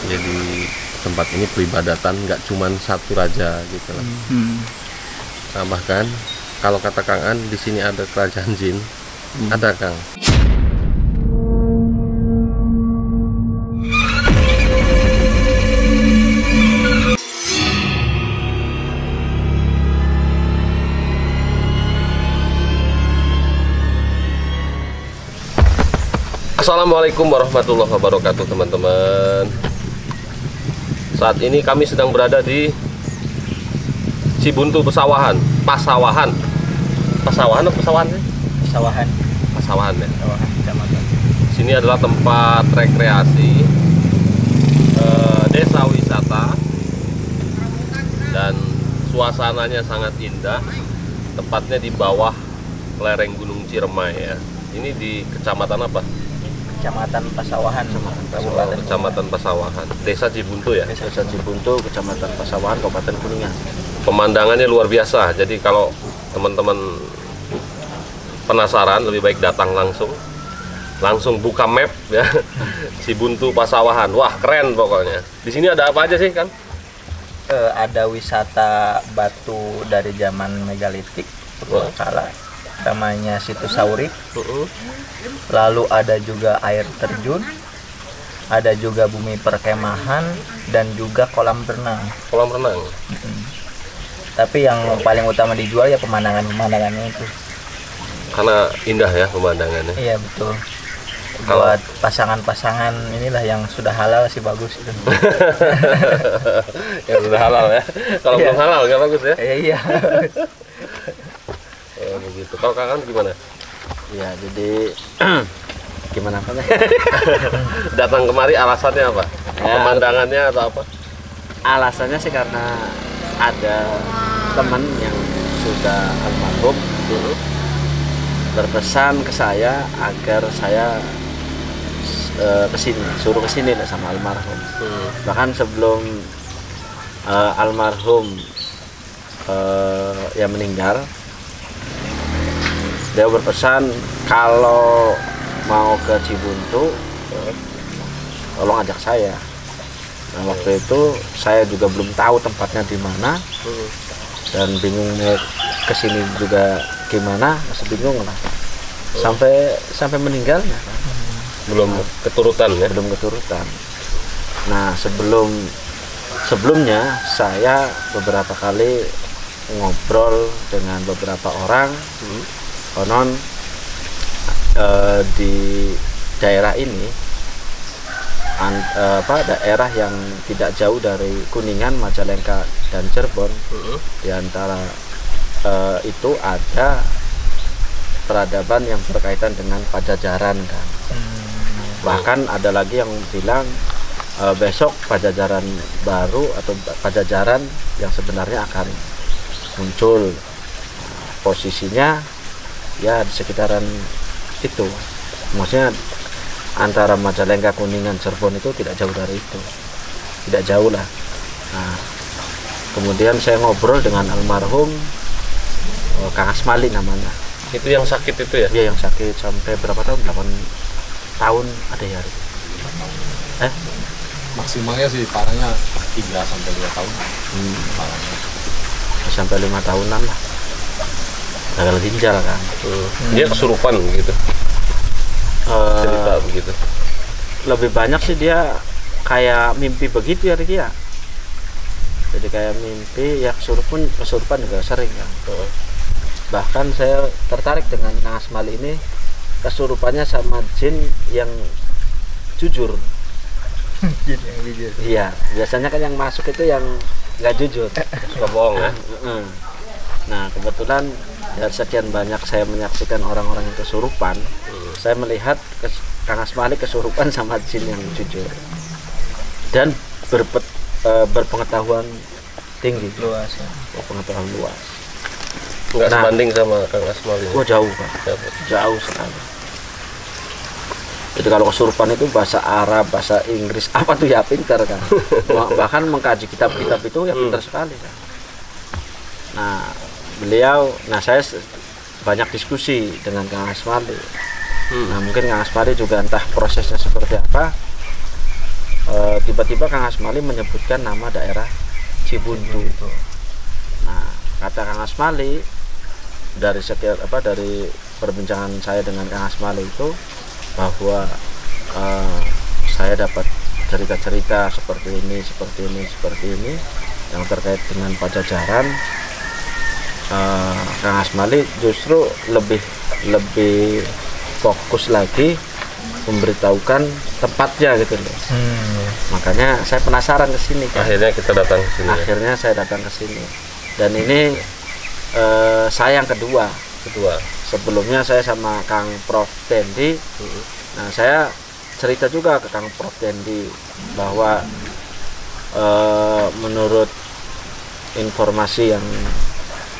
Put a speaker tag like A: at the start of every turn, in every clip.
A: Jadi tempat ini peribadatan nggak cuma satu raja gitu lah. Nah, bahkan kalau kata Kang An di sini ada kerajaan jin, ada Kang. Assalamualaikum warahmatullahi wabarakatuh teman-teman. Saat ini kami sedang berada di Cibuntu Pasawahan. Pasawahan atau Pasawahan sih?
B: Pasawahan
A: Ya.
B: Pasawahan Kecamatan.
A: Sini adalah tempat rekreasi, desa wisata, dan suasananya sangat indah. Tepatnya di bawah lereng Gunung Ciremai ya. Ini di kecamatan apa?
B: Kecamatan Pasawahan,
A: Kecamatan Pasawahan, Desa Cibuntu ya.
B: Desa Cibuntu, Kecamatan Pasawahan, Kabupaten Kuningan.
A: Pemandangannya luar biasa. Jadi kalau teman-teman penasaran, lebih baik datang langsung buka map ya. Cibuntu Pasawahan. Wah, keren pokoknya. Di sini ada apa aja sih, Kang?
B: Ada wisata batu dari zaman megalitik kala, namanya Situs Saurik. Lalu ada juga air terjun, ada juga bumi perkemahan, dan juga kolam renang.
A: Kolam renang.
B: Tapi yang paling utama dijual ya pemandangannya itu.
A: Karena indah ya pemandangannya.
B: Iya betul.
A: Kalau-
B: Buat pasangan-pasangan inilah yang sudah halal sih bagus itu.
A: Yang sudah halal ya. Kalau
B: Iya.
A: belum halal nggak bagus ya.
B: Iya.
A: Begitu. Kalau Kang An gimana?
C: Ya, jadi gimana apa nih?
A: Datang kemari alasannya apa?
C: Ya.
A: Pemandangannya atau apa?
C: Alasannya sih karena ada teman yang sudah almarhum dulu berpesan ke saya agar saya suruh kesini lah sama almarhum. Bahkan sebelum almarhum yang meninggal, dia berpesan kalau mau ke Cibuntu tolong ajak saya. Nah, waktu itu saya juga belum tahu tempatnya di mana dan bingung mau kesini juga gimana, masih bingung lah sampai meninggalnya.
A: Belum keturutan ya.
C: Belum keturutan. Nah, sebelumnya saya beberapa kali ngobrol dengan beberapa orang. Konon di daerah ini daerah yang tidak jauh dari Kuningan, Majalengka, dan Cirebon. Di antara itu ada peradaban yang berkaitan dengan Pajajaran kan. Bahkan ada lagi yang bilang besok Pajajaran baru atau Pajajaran yang sebenarnya akan muncul. Posisinya ya di sekitaran itu, maksudnya antara Majalengka, Kuningan, Cirebon itu tidak jauh dari itu, tidak jauh lah. Nah, kemudian saya ngobrol dengan almarhum Kang Asmali namanya.
A: Itu yang sakit itu ya?
C: Dia yang sakit sampai berapa tahun? 8 tahun ada ya.
D: Maksimalnya sih parahnya 3 sampai 2 tahun. Parahnya.
C: Sampai 5 tahunan lah. Gagal ginjal kan.
A: Dia kesurupan gitu. Cerita begitu.
C: Lebih banyak sih dia kayak mimpi begitu ya Riki ya. Jadi kayak mimpi ya, kesurupan juga sering kan. Bahkan saya tertarik dengan Kang Asmali ini, kesurupannya sama jin yang jujur.
B: Jin yang jujur.
C: Iya, biasanya kan yang masuk itu yang nggak jujur.
A: Suka bohong ya.
C: Nah, kebetulan dari sekian banyak saya menyaksikan orang-orang yang kesurupan, saya melihat Kang Asmali kesurupan sama jin yang jujur dan berpengetahuan tinggi,
B: Luas ya.
C: pengetahuan luas.
A: Nggak
C: Nah.
A: sebanding sama Kang Asmali.
C: Wah, jauh Pak, jauh sekali. Jadi kalau kesurupan itu bahasa Arab, bahasa Inggris, apa tuh ya pintar kan. Bahkan mengkaji kitab-kitab itu ya pintar sekali kan. Nah, saya banyak diskusi dengan Kang Asmali. Nah, mungkin Kang Asmali juga entah prosesnya seperti apa, tiba-tiba Kang Asmali menyebutkan nama daerah Cibuntu. Nah, kata Kang Asmali dari dari perbincangan saya dengan Kang Asmali itu bahwa saya dapat cerita-cerita seperti ini yang terkait dengan Pajajaran. Kang Asmali justru lebih fokus lagi memberitahukan tempatnya gitu loh. Makanya saya penasaran ke sini kan.
A: Akhirnya kita datang ke sini.
C: Akhirnya saya datang ke sini. Dan ini saya yang kedua. Sebelumnya saya sama Kang Prof Tendi. Nah, saya cerita juga ke Kang Prof Tendi bahwa menurut informasi yang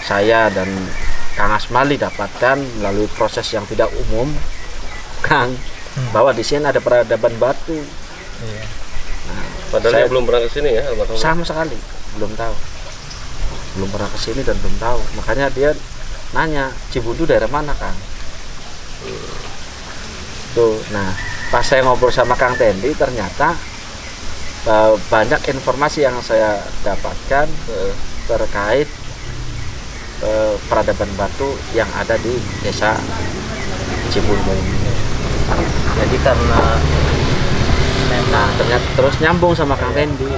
C: saya dan Kang Asmali dapatkan melalui proses yang tidak umum, Kang, bahwa di sini ada peradaban batu. Nah,
A: padahal saya belum pernah ke sini ya,
C: sama sekali belum pernah ke sini dan belum tahu. Makanya dia nanya, Cibuntu daerah mana, Kang? Tuh, nah pas saya ngobrol sama Kang Tendi, ternyata banyak informasi yang saya dapatkan terkait peradaban batu yang ada di desa Cibuntu.
B: Jadi karena memang
C: ternyata terus nyambung sama Kang Tendi.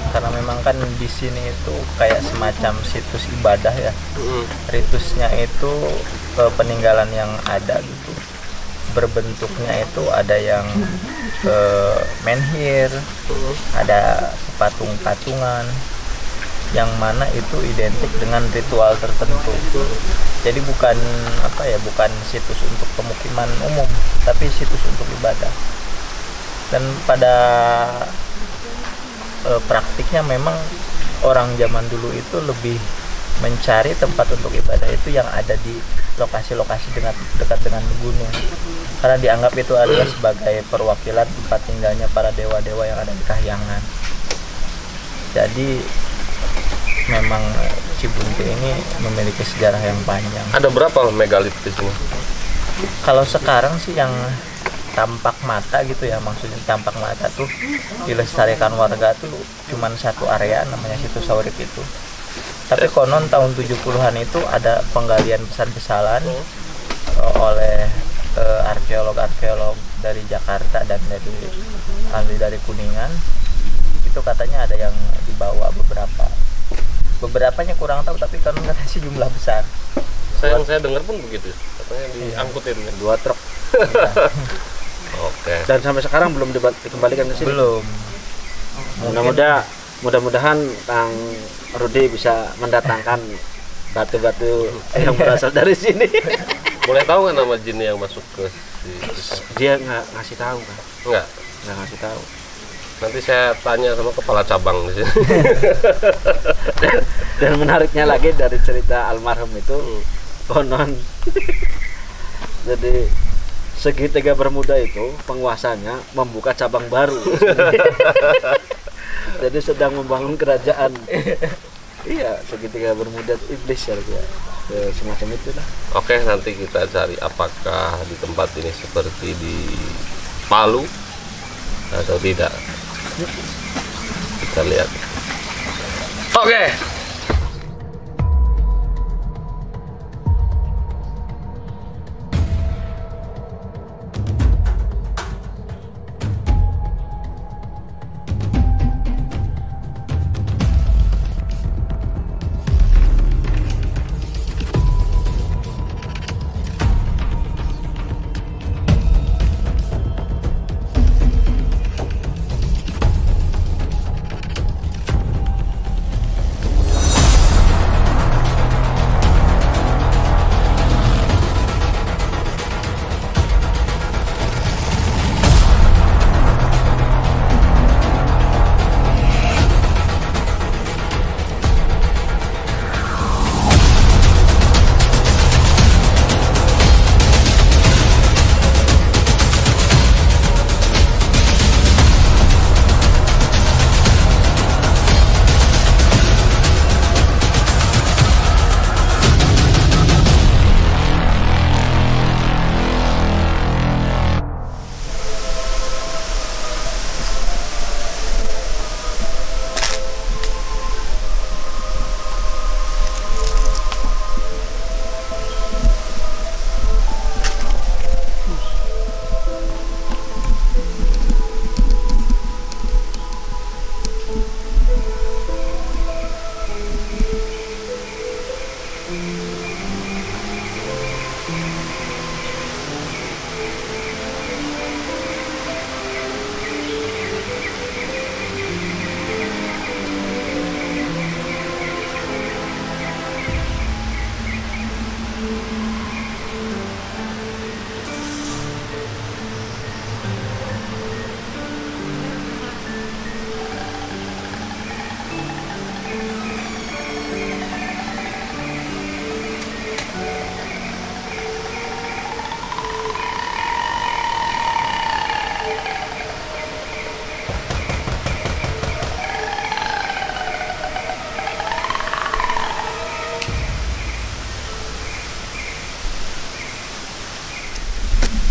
B: Karena memang kan di sini itu kayak semacam situs ibadah ya. Ritusnya itu peninggalan yang ada gitu. Berbentuknya itu ada yang menhir, ada patung-patungan, yang mana itu identik dengan ritual tertentu. Jadi bukan bukan situs untuk pemukiman umum, tapi situs untuk ibadah. Dan pada praktiknya memang orang zaman dulu itu lebih mencari tempat untuk ibadah itu yang ada di lokasi-lokasi dekat dengan gunung, karena dianggap itu adalah sebagai perwakilan tempat tinggalnya para dewa-dewa yang ada di Kahyangan. Jadi memang Cibuntu ini memiliki sejarah yang panjang.
A: Ada berapa megalit di sini?
B: Kalau sekarang sih yang tampak mata gitu ya, maksudnya tampak mata tuh dilestarikan warga tuh cuman satu area namanya Situ Saurip itu. Tapi konon tahun 70-an itu ada penggalian besar-besaran oleh arkeolog-arkeolog dari Jakarta dan dari Kuningan. Itu katanya ada yang dibawa beberapanya kurang tahu, tapi kan katanya sih jumlah besar.
A: Saya dengar pun begitu, katanya diangkutin
C: 2 truk.
A: Oke.
C: Dan sampai sekarang belum dikembalikan ke sini.
B: Belum.
C: Mudah-mudahan Kang Rudi bisa mendatangkan batu-batu yang berasal dari sini.
A: Boleh tahu nggak nama jin yang masuk ke
C: Dia nggak ngasih tahu kan?
A: Nggak
C: Ngasih tahu.
A: Nanti saya tanya sama kepala cabang di sini.
C: Dan menariknya lagi dari cerita almarhum itu, konon jadi segitiga Bermuda itu penguasanya membuka cabang baru. Jadi sedang membangun kerajaan. Iya, segitiga Bermuda iblis ya, semacam itu lah.
A: Oke, nanti kita cari apakah di tempat ini seperti di Palu atau tidak. Kita lihat. Oke.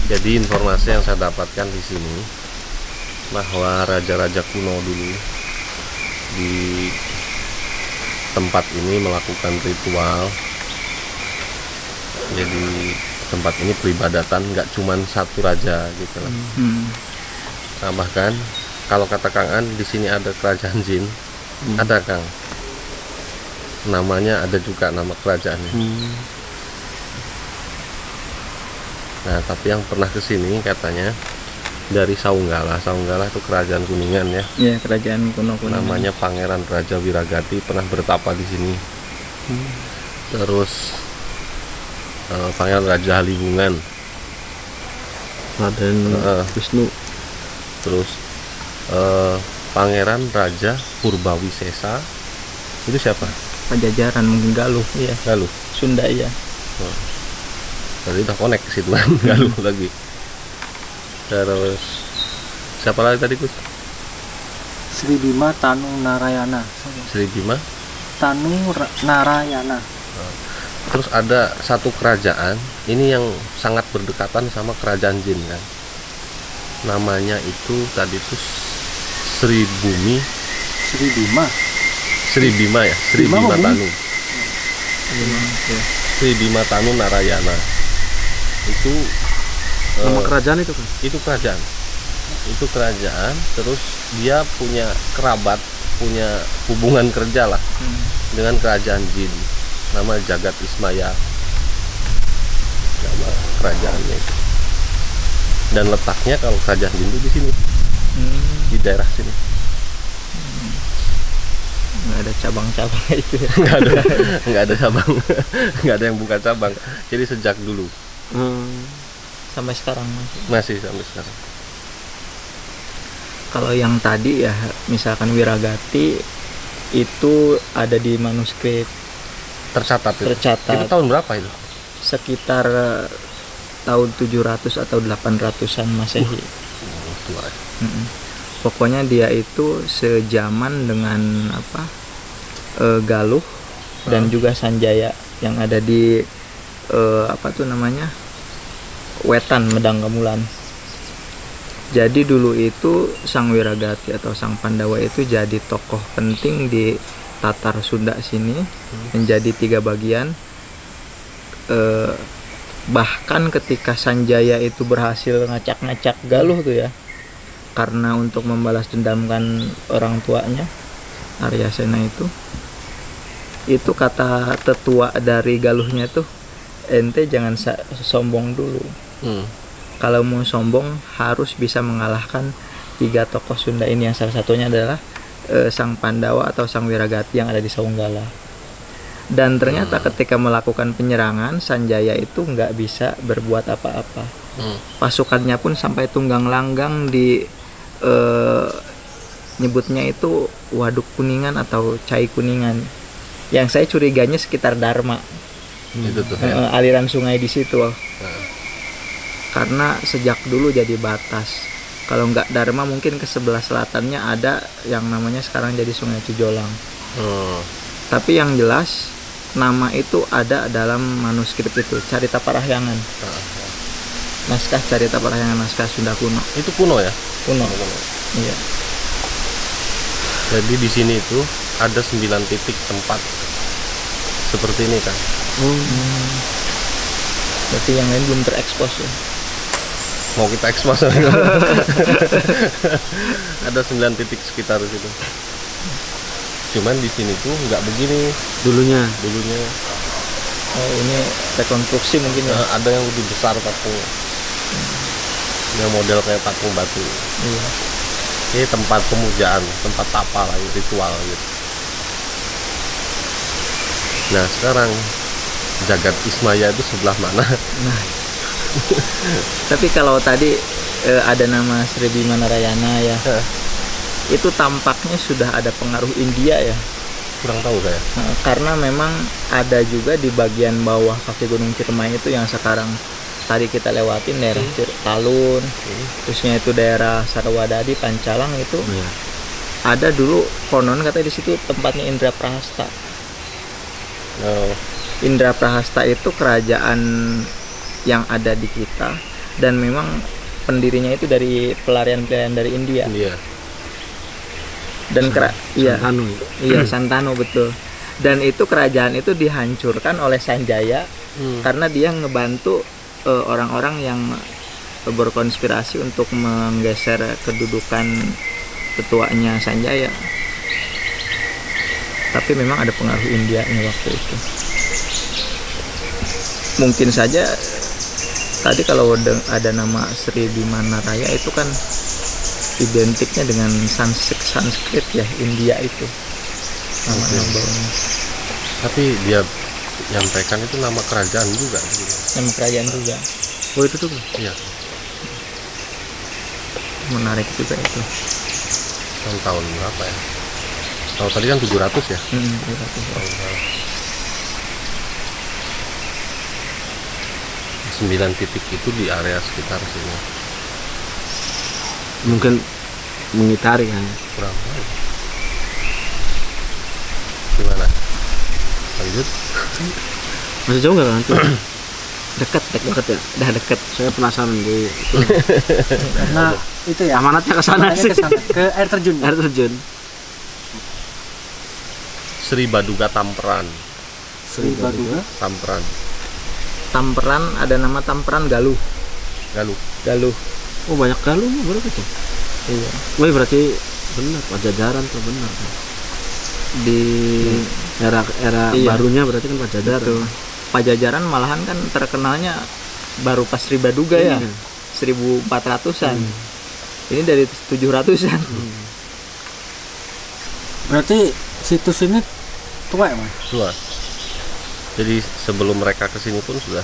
A: Jadi informasi yang saya dapatkan di sini bahwa raja-raja kuno dulu di tempat ini melakukan ritual. Jadi tempat ini peribadatan nggak cuma satu raja gitu lah. Nah, bahkan kalau kata Kang An di sini ada kerajaan jin, ada Kang. Namanya ada juga nama kerajaannya. Nah, tapi yang pernah ke sini katanya dari Saunggala. Saunggala itu kerajaan Kuningan ya.
B: Iya, kerajaan kuno.
A: Namanya Pangeran Raja Wiragati pernah bertapa di sini. Terus Pangeran Raja Halihungan,
C: Raden Wisnu.
A: Terus Pangeran Raja Purbawisesa itu siapa?
B: Pajajaran, mungkin Galuh. Iya,
A: Galuh.
B: Sunda ya.
A: Tadi udah connect ke situ kan. Galuh lagi. Terus siapa lagi tadi Gus?
E: Sri Bima Tanu Narayana.
A: Sri Bima
E: Narayana.
A: Terus ada satu kerajaan ini yang sangat berdekatan sama kerajaan jin kan. Namanya itu tadi itu Sri Bumi.
E: Sri Bima.
A: Sri Bima ya, Sri Bima Tanu. Sri Bima Tanu Narayana. Itu
C: Nama kerajaan itu kan?
A: Itu kerajaan. Itu kerajaan, terus dia punya kerabat, punya hubungan kerja lah dengan kerajaan jin. Nama Jagat Ismaya. Nama kerajaannya itu. Dan letaknya kalau kerajaan jin itu di sini. Di daerah sini.
B: Nggak ada cabang-cabang itu ya.
A: nggak ada cabang. Nggak ada yang buka cabang. Jadi sejak dulu.
B: Sampai sekarang
A: Masih sampai sekarang.
B: Kalau yang tadi ya, misalkan Wiragati itu ada di manuskrip
A: Tercatat. Itu tahun berapa itu?
B: Sekitar tahun 700 atau 800-an Masehi.
A: Tua.
B: Pokoknya dia itu sejaman dengan Galuh dan juga Sanjaya yang ada di Wetan, Medang Kamulan. Jadi dulu itu Sang Wiragati atau Sang Pandawa itu jadi tokoh penting di Tatar Sunda sini, menjadi 3 bagian. Bahkan ketika Sanjaya itu berhasil ngacak-ngacak Galuh tuh ya, karena untuk membalas dendamkan orang tuanya Aryasena itu kata tetua dari Galuhnya tuh, ente jangan sombong dulu. Kalau mau sombong harus bisa mengalahkan 3 tokoh Sunda ini, yang salah satunya adalah Sang Pandawa atau Sang Wiragati yang ada di Saunggala. Dan ternyata ketika melakukan penyerangan, Sanjaya itu nggak bisa berbuat apa-apa. Pasukannya pun sampai tunggang langgang di nyebutnya itu Waduk Kuningan atau Cai Kuningan. Yang saya curiganya sekitar Dharma.
A: Itu tuh.
B: Aliran sungai di situ. Karena sejak dulu jadi batas. Kalau nggak Dharma mungkin ke sebelah selatannya ada yang namanya sekarang jadi Sungai Cijolang. Tapi yang jelas nama itu ada dalam manuskrip itu, Carita Parahyangan. Naskah Carita Parahyangan, naskah Sunda kuno.
A: Itu kuno ya?
B: Kuno. Iya.
A: Jadi di sini itu ada 9 titik tempat seperti ini kan.
B: Berarti yang lain belum terekspos ya.
A: Mau kita ekspos. Ada 9 titik sekitar situ. Cuman di sini tuh nggak begini
C: dulunya.
B: Oh, ini rekonstruksi mungkin ya.
A: Ada yang lebih besar patung. Yang model kayak patung batu.
B: Iya.
A: Ini tempat pemujaan, tempat tapa lah, ritual gitu. Nah sekarang Jagat Ismaya itu sebelah mana?
B: Nah, tapi kalau tadi ada nama Sri Bima Narayana ya, itu tampaknya sudah ada pengaruh India ya.
A: Kurang tahu saya.
B: Karena memang ada juga di bagian bawah kaki Gunung Ciremai itu yang sekarang tadi kita lewatin daerah Talun, terusnya itu daerah Sarwadadi, Pancalang itu. Ada dulu konon katanya di situ tempatnya Indra Prahasta. Indra Prahasta itu kerajaan yang ada di kita dan memang pendirinya itu dari pelarian-pelarian dari India.
A: Iya.
B: Dan iya,
C: Santanu.
B: iya Santanu betul. Dan itu kerajaan itu dihancurkan oleh Sanjaya karena dia ngebantu orang-orang yang berkonspirasi untuk menggeser kedudukan ketuanya Sanjaya. Tapi memang ada pengaruh Indianya waktu itu. Mungkin saja tadi kalau ada nama Sri Bimanaraya itu kan identiknya dengan Sanskrit ya, India itu nama-namanya.
A: Tapi dia nyampaikan itu nama kerajaan juga gitu.
B: Nama kerajaan juga.
C: Oh itu tuh.
A: Iya.
B: Menarik juga itu.
A: Tahun berapa ya? Kalau tadi kan 700 ya? 9 titik itu di area sekitar sini.
C: Mungkin mengitari kan.
A: Berapa ya? Gimana? Lanjut?
C: Masih jauh nggak nanti?
B: Dekat ya. Dah dekat.
C: Saya penasaran di
E: Karena itu ya
C: amanatnya ke sana sih.
E: ke air terjun.
C: Air terjun.
A: Sri Baduga Tamperan.
E: Sri Baduga.
A: Tamperan.
B: Tamperan, ada nama Tamperan Galuh.
A: Galuh.
C: Oh banyak Galuh berapa tuh?
B: Iya.
C: Wah berarti benar Pajajaran tuh benar.
B: Di
C: Era
B: Iya.
C: barunya berarti kan Pajajaran.
B: Betul. Pajajaran malahan kan terkenalnya baru pas Sri Baduga ya. 1400-an. Ini dari 700-an.
E: Berarti situs ini tua ya, Mas?
A: Tua. Jadi sebelum mereka kesini pun sudah.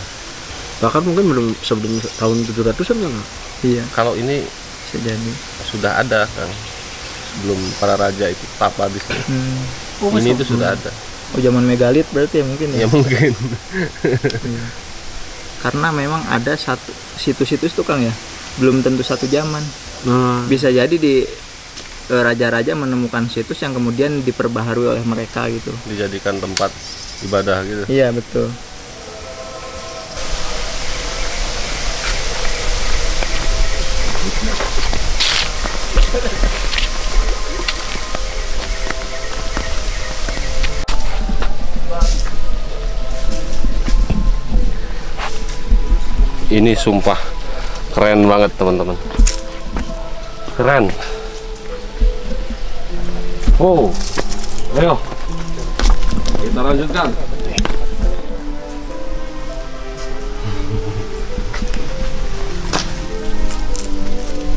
C: Bahkan mungkin sebelum tahun 700-an kan?
B: Iya,
A: Kalau ini
B: sejadi.
A: sudah ada kan. Sebelum para raja itu tapa di sini. Ini itu sudah ada.
B: Oh, zaman megalit berarti ya mungkin ya.
A: Ya mungkin.
B: Iya. Karena memang ada satu situs-situs tuh Kang ya. Belum tentu satu zaman.
C: Nah,
B: Bisa jadi di raja-raja menemukan situs yang kemudian diperbaharui oleh mereka gitu.
A: Dijadikan tempat ibadah gitu.
B: Iya, betul.
A: Ini sumpah keren banget teman-teman. Keren. Oh, ayo kita lanjutkan.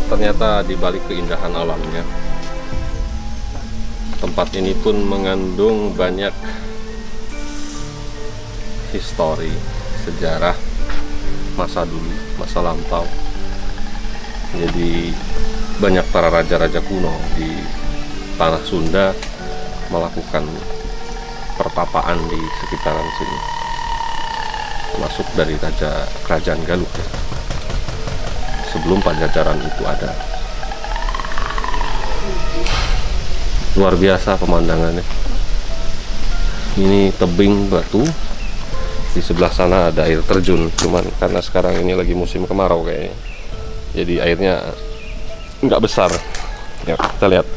A: Ternyata di balik keindahan alamnya, tempat ini pun mengandung banyak histori, sejarah masa dulu, masa lampau. Jadi banyak para raja-raja kuno di tanah Sunda melakukan pertapaan di sekitaran sini, termasuk dari kerajaan Galuh ya. Sebelum Pajajaran itu ada. Luar biasa pemandangannya. Ini tebing batu. Di sebelah sana ada air terjun, cuman karena sekarang ini lagi musim kemarau kayaknya, jadi airnya nggak besar. Ya, kita lihat.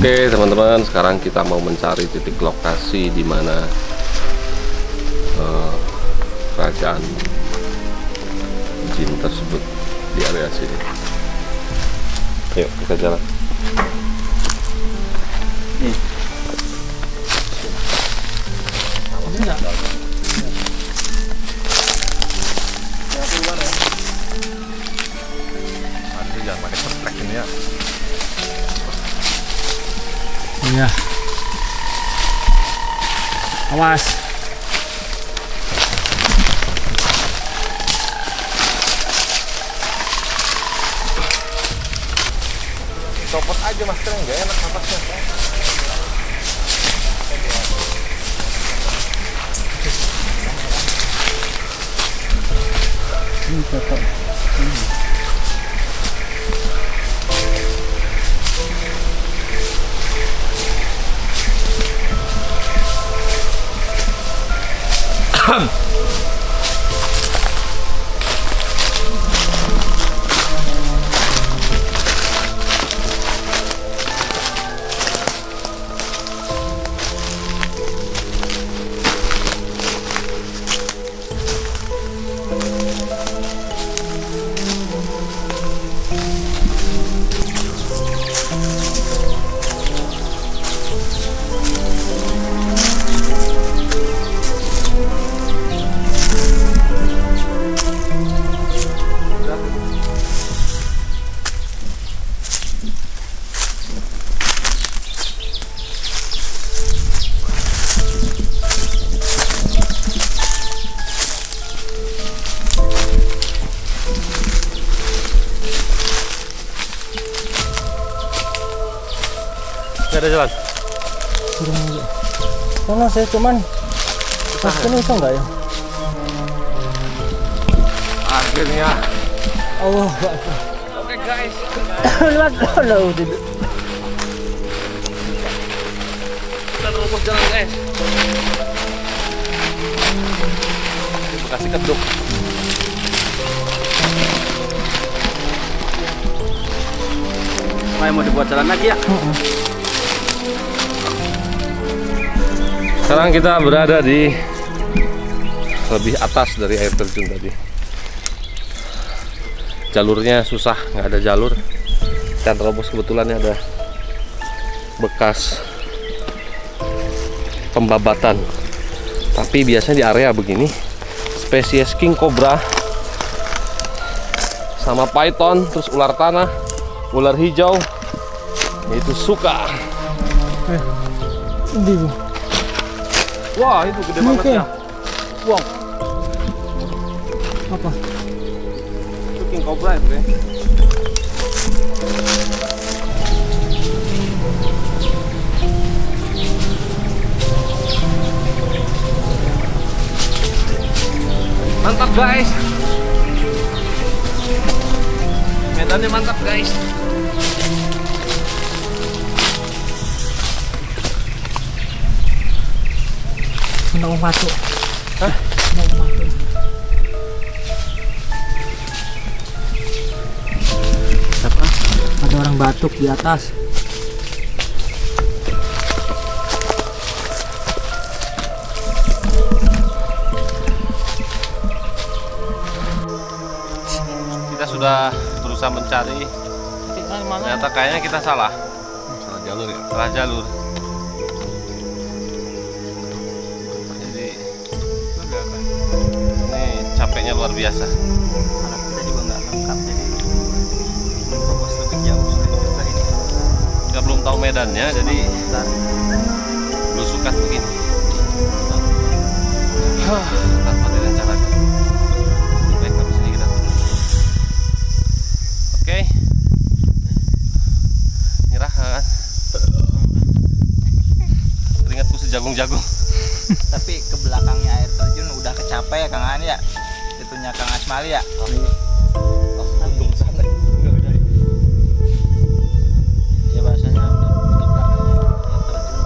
A: Oke teman-teman, sekarang kita mau mencari titik lokasi di mana kerajaan jin tersebut di area sini. Yuk kita jalan. Jangan pakai setrek ini ya.
E: Iya. Awas.
A: Copot aja mas, keren nggak enak napasnya.
E: Ini cocok.
A: Nggak ada jalan.
E: Karena saya cuman pas ini bisa nggak ya?
A: Akhirnya.
E: Allah.
A: Oke guys.
E: Lihat kalau udah.
A: Kita terus jalan guys. Bekasi keduk.
C: Mau dibuat jalan lagi ya?
A: Sekarang kita berada di lebih atas dari air terjun tadi. Jalurnya susah, nggak ada jalur. Dan terobos kebetulan ada bekas pembabatan. Tapi biasanya di area begini spesies king cobra sama python, terus ular tanah, ular hijau itu suka.
E: Ini Bu.
A: Wah itu gede banget ya.
E: Wow. Apa?
A: Itu king cobra itu ya. Mantap guys. Medannya mantap guys.
E: Mau masuk.
A: Hah?
E: Mau masuk. Apa? Ada orang batuk di atas.
A: Kita sudah berusaha mencari. Ternyata kayaknya kita salah. Salah jalur ya. Salah jalur. Capeknya luar biasa.
B: Alat kita juga nggak lengkap, jadi terobos lebih jauh juga ini.
A: Kita belum tahu medannya, jadi belusukan begini. Tanpa direncanakan. Baik, habis ini kita turun. Oke. Nyerah kan? Keringatku sejagung-jagung.
B: Tapi ke belakangnya air terjun udah kecapai ya Kang An ya. Itunya Kang Asmali ya.
A: Untung sana.
B: Ya bahasanya udah di belakangnya air terjun.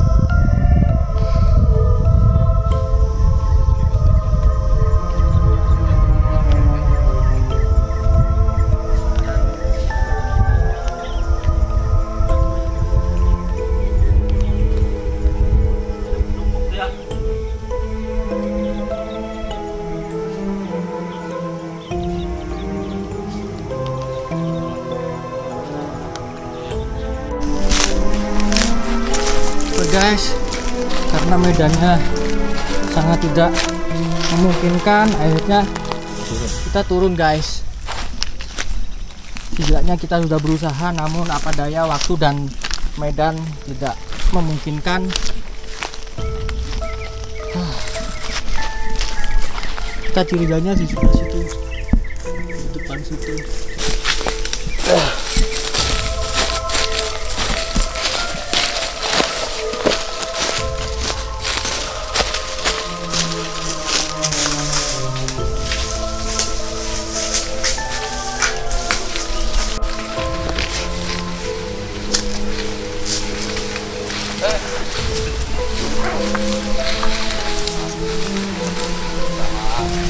E: Oke guys, karena medannya sangat tidak memungkinkan, akhirnya kita turun guys. Setidaknya kita sudah berusaha, namun apa daya waktu dan medan tidak memungkinkan. Kita curiganya di sebelah situ, di depan situ.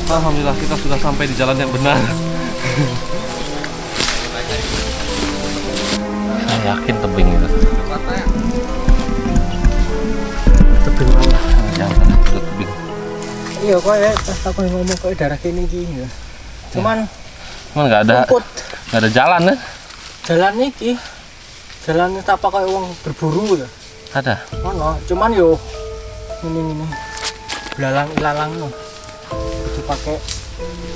A: Alhamdulillah kita sudah sampai di jalan yang benar. Saya yakin tebing itu.
E: Tebing mana?
A: Jangan tebing.
E: Iya kok ya, pas aku ngomong kok daerah kini gini ya. Cuman
A: nggak ada, nggak ada jalan kan?
E: Jalan iki, jalan apa kayak uang berburu ya?
A: Ada.
E: Ono, cuman yo ini belalang ilalang no. Itu pakai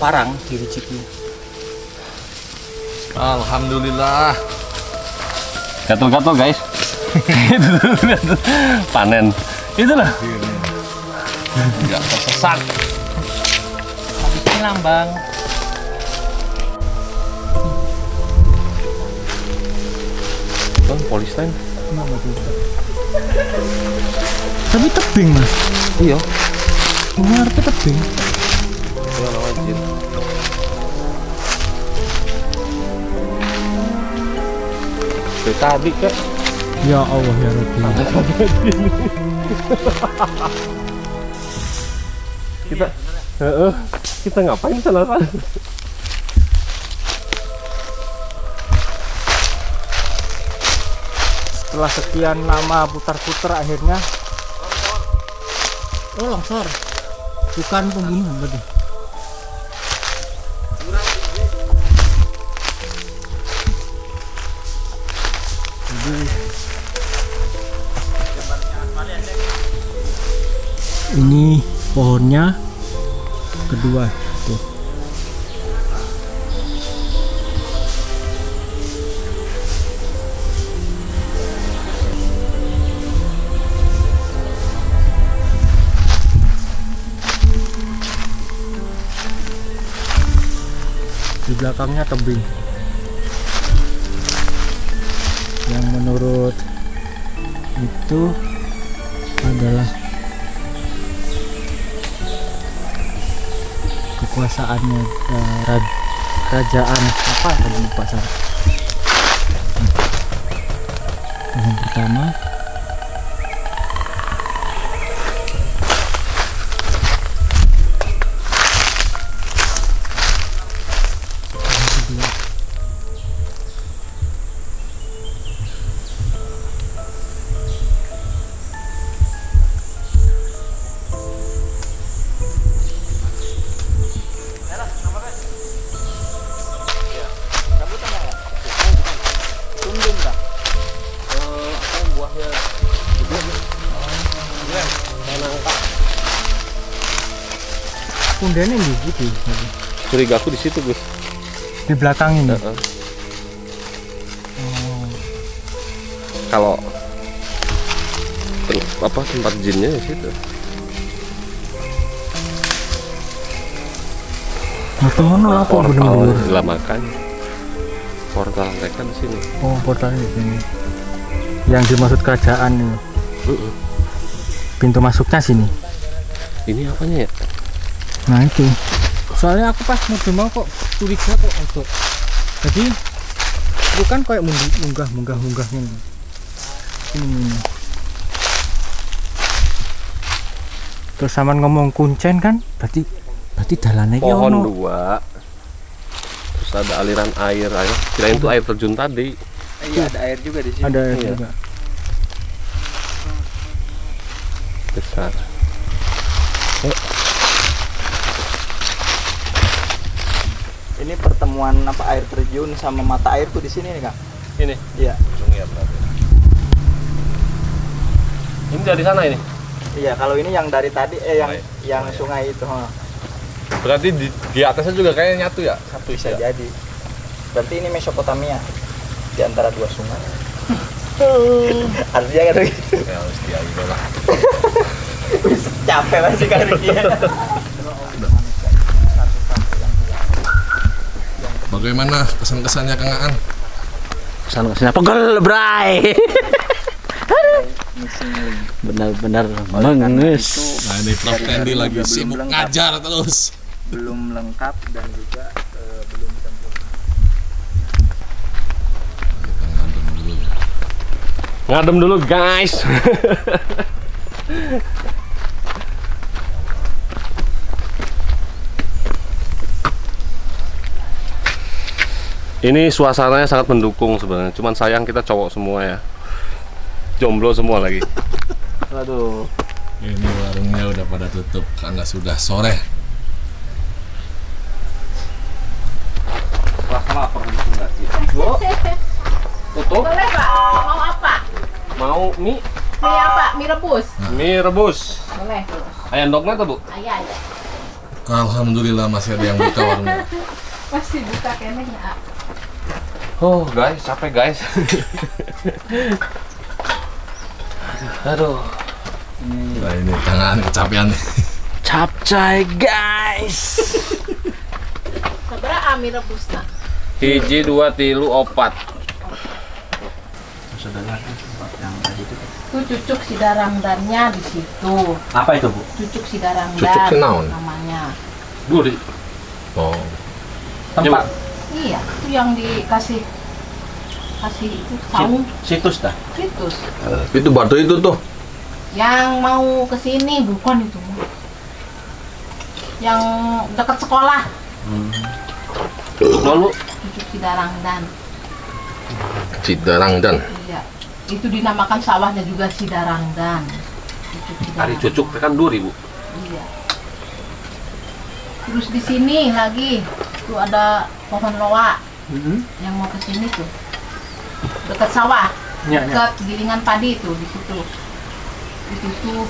E: parang diriciki.
A: Alhamdulillah. Gatel-gatel guys. Itu panen. Itu lah. Nggak tersesat.
E: Ini lambang.
A: Kan polystyrene.
E: Tapi tebing mas.
A: Iya.
E: Ngerti tebing.
A: Tadi kak.
E: Ya Allah ya Rabbi.
A: Kita ngapain sana?
E: Setelah sekian lama putar-putar akhirnya longsor. Bukan pembunuhan tadi. Ini pohonnya kedua tuh. Di belakangnya tebing yang menurut itu adalah kekuasaannya kerajaan apa tadi lupa saya. Yang pertama pundennya di gitu.
A: Curiga aku di situ Gus.
E: Di belakang ini.
A: Kalau apa tempat jinnya di situ.
E: Teman apa bener-bener?
A: Lah makanya portal mereka di sini.
E: Oh, portal di sini. Yang dimaksud kerajaan ini. Pintu masuknya sini.
A: Ini apanya ya?
E: Nah itu. Soalnya aku pas mau kok curiga kok untuk. Jadi bukan kayak munggah ini. Terus sama ngomong kuncen kan? Berarti dalannya
A: pohon dua. Terus ada aliran air. Kirain itu air terjun tadi.
B: Iya, ada air juga di sini.
E: Ada air juga.
A: Besar.
B: Ini pertemuan apa air terjun sama mata air tuh di sini nih Kak.
A: Ini.
B: Iya.
A: Ujungnya berarti. Ini dari sana ini.
B: Iya, kalau ini yang dari tadi yang sungai itu.
A: Berarti di atasnya juga kayaknya nyatu ya? Satu
B: Bisa jadi. Berarti ini Mesopotamia di antara dua sungai. Artinya kan begitu.
A: Ya harus dia gitu lah.
B: Capek masih kan dia.
A: Bagaimana kesan-kesannya Kang Aan?
C: Kesan-kesannya pegel, bray. Benar-benar menges.
A: Nah ini Prof Tendi lagi sibuk ngajar terus.
B: Belum lengkap dan juga belum sempurna.
A: Ngadem dulu guys. Ini suasananya sangat mendukung sebenarnya. Cuman sayang kita cowok semua ya. Jomblo semua lagi.
C: Aduh.
A: Ini warungnya udah pada tutup karena sudah sore.
C: Wah, lapar enggak sih?
A: Bu, tutup.
F: Boleh Pak, mau apa?
A: Mau mie?
F: Mie apa? Mie rebus?
A: Mie rebus.
F: Boleh.
A: Ayam dognya tuh Bu?
F: Ayah.
A: Alhamdulillah masih ada yang buka warungnya.
F: Masih buka kayaknya ya.
A: Oh guys, capek guys. Aduh. Nah ini tangan kecapean nih.
C: Capcay guys.
F: Sabaraha mie rebus nak?
A: Hiji 2 3 4.
C: Saudara tempat yang tadi itu.
F: Itu cucuk sidarangdannya di situ.
C: Apa itu, Bu?
F: Cucuk sidarangdan.
A: Cucuk sinaun?
F: Namanya.
A: Gurih. Oh.
C: Tempat
F: Iya, itu yang dikasih itu saung
C: situs dah.
F: situs.
A: Itu batu itu tuh.
F: Yang mau ke sini bukan itu. Yang dekat sekolah.
A: Lalu
F: Cucuk sidarangdan.
A: Cidarangdan.
F: Iya. Itu dinamakan sawahnya juga Sidarangdan.
A: Hari cucuk kan 2000.
F: Iya. Terus di sini lagi tuh ada pohon loa. Yang mau ke sini tuh. Dekat sawah.
E: Ya, ya.
F: Dekat gilingan padi tuh di situ. Itu tuh.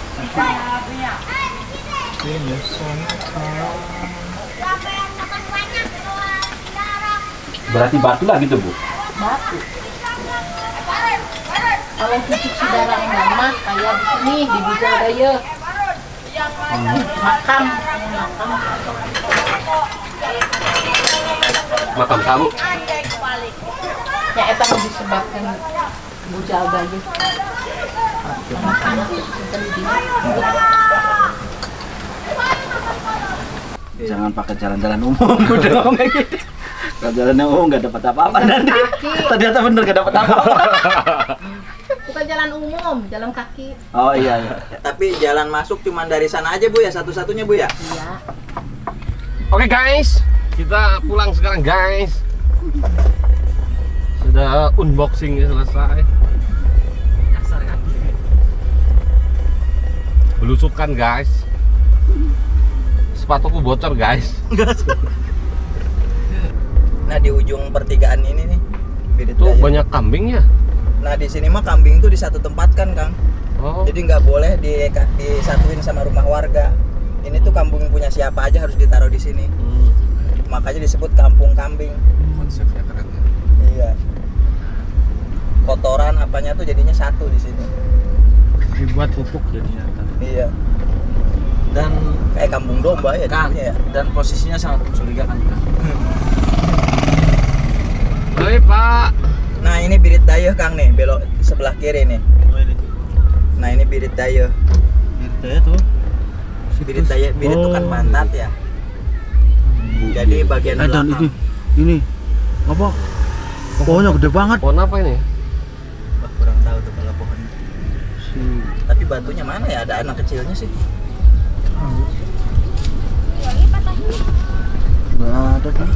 C: Berarti batu lah gitu, Bu.
F: Batu. Kalau cucuk Sidarangdan mah kayak di sini di Bujaldaya. Makam.
A: Makam sabu.
F: Ya eta mah disebabkan Bujaldaya. Anak-anak
C: Jangan pakai jalan-jalan umum, udah ngomong kayak gitu. Kalau jalan yang umum nggak dapat apa-apa nanti. Ternyata bener nggak dapat apa-apa.
F: Bukan jalan umum, jalan kaki.
C: Oh iya, iya.
B: Tapi jalan masuk cuma dari sana aja Bu ya, satu-satunya Bu ya.
F: Iya.
A: Oke guys, kita pulang sekarang guys. Sudah unboxing selesai. Belusukan guys. Sepatuku bocor guys.
B: Nah di ujung pertigaan ini nih, Birit
A: Tuh
B: Daya.
A: banyak kambing ya.
B: Nah di sini mah kambing tuh di satu tempat kan Kang.
A: Oh.
B: Jadi nggak boleh disatuin sama rumah warga. Ini tuh kampung punya siapa aja harus ditaruh di sini. Makanya disebut kampung kambing.
A: Konsepnya keren.
B: Iya. Kotoran apanya tuh jadinya satu di sini.
E: Dibuat pupuk jadinya.
B: Iya.
C: Dan
B: Kayak kampung domba ya
C: Kang,
B: jadinya ya.
C: dan posisinya sangat mencurigakan juga.
A: Hai Pak.
B: Nah ini Birit Daya Kang nih, belok sebelah kiri nih. Nah ini Birit Daya.
E: Daya tuh.
B: Birit Daya, Birit itu kan pantat ya. Jadi bagian
E: Dan
B: belakang.
E: ini apa? Pohonnya gede banget.
A: Pohon apa ini?
B: Wah, kurang tahu tuh kalau pohon. Tapi batunya mana ya? Ada anak kecilnya sih.
E: Nggak ada kan?